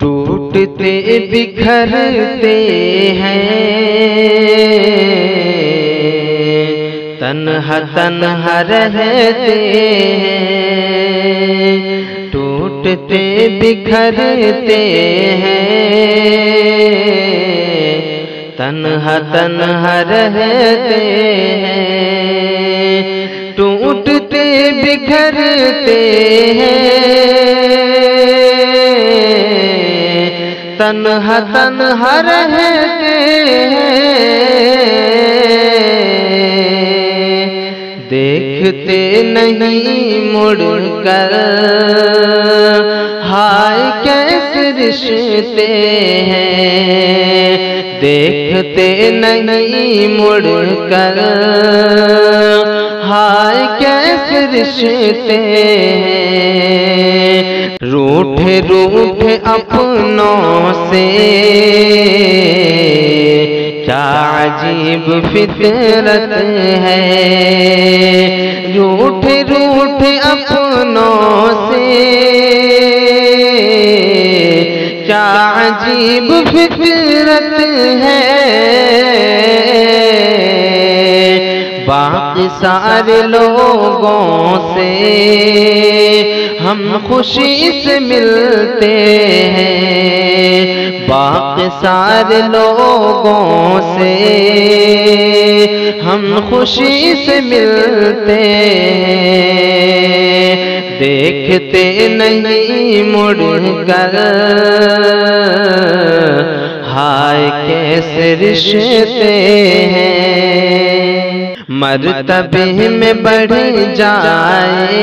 टूटते बिखरते हैं, तन्हा तन्हा रहते हैं। टूटते बिखरते हैं, तन्हा तन्हा रहते हैं। टूटते बिखरते हैं, तन्हा तन्हा रहते हैं। देखते नहीं मुड़कर हाय कैसे रिश्ते हैं। देखते नहीं मुड़कर हाय कैसे रिश्ते हैं। रूठे रूठे अपनों से क्या अजीब फितरत है। रूठे रूठे अपनों से क्या अजीब फितरत है। बाकी सारे लोगों से हम खुशी से मिलते हैं। बाकी सारे लोगों से हम खुशी से मिलते हैं। देखते नहीं मुड़कर हाय कैसे रिश्ते हैं। मर्तबे में बढ़ जाए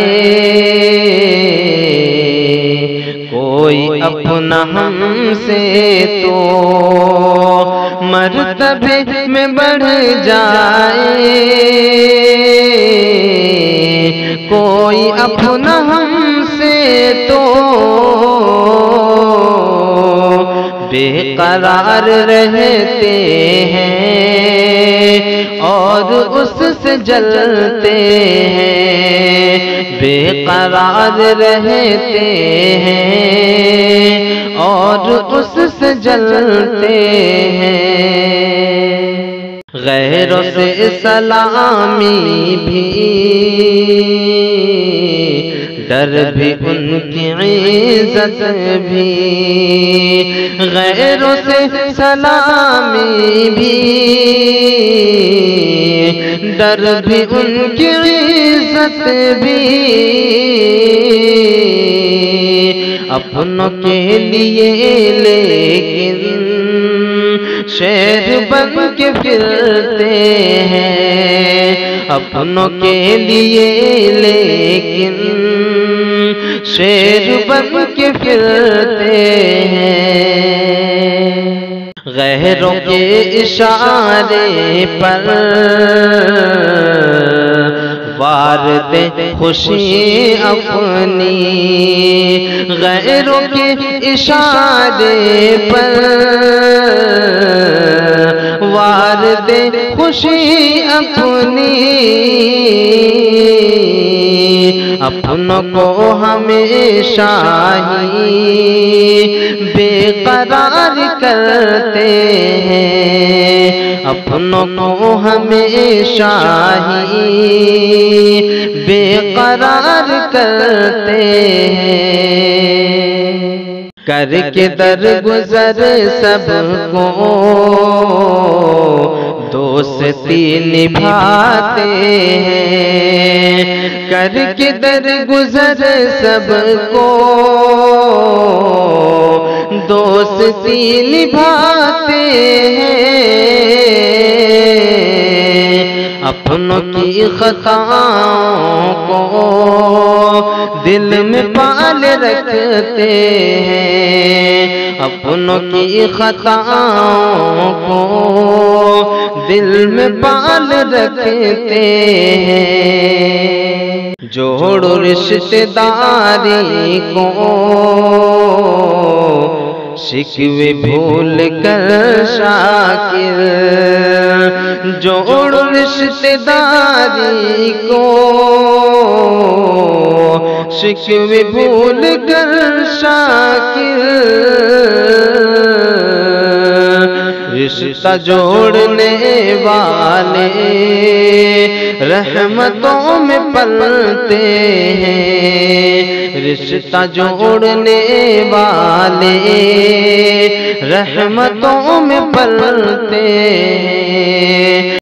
कोई अपना हमसे तो, मर्तबे में बढ़ जाए कोई अपना हमसे तो, बेकरार रहते हैं और उससे जलते हैं। बेकरार रहते हैं और उससे जलते हैं। गैरों से सलामी भी डर भी उनकी इज्जत भी। गैरों से सलामी भी डर भी उनकी इज्जत भी। अपनों के लिए लेकिन शेर बन के फिरते हैं। अपनों के लिए लेकिन शेर बन के फिरते हैं। गैरों के इशारे पर वार दे खुशी अपनी। गैरों के इशारे पर वार दे खुशी अपनी। अपनों को हमेशा ही बेकरार करते हैं। अपनों को हमेशा ही बेकरार करते हैं। करके दरगुजर सबको दोस्ती निभाते हैं। करके दरगुजर सबको दोस्ती निभाते हैं। अपनों की खताओं को दिल में पाल रखते हैं। अपनों की खताओं को दिल में पाल रखते हैं। जोड़ो रिश्तेदारी को शिकवे भूल कर शाकिर। जोड़ो रिश्तेदारी को शिकवे भूल कर शाकिर। रिश्ता जोड़ने वाले रहमतों में पलते हैं, रिश्ता जोड़ने वाले रहमतों में पलते हैं।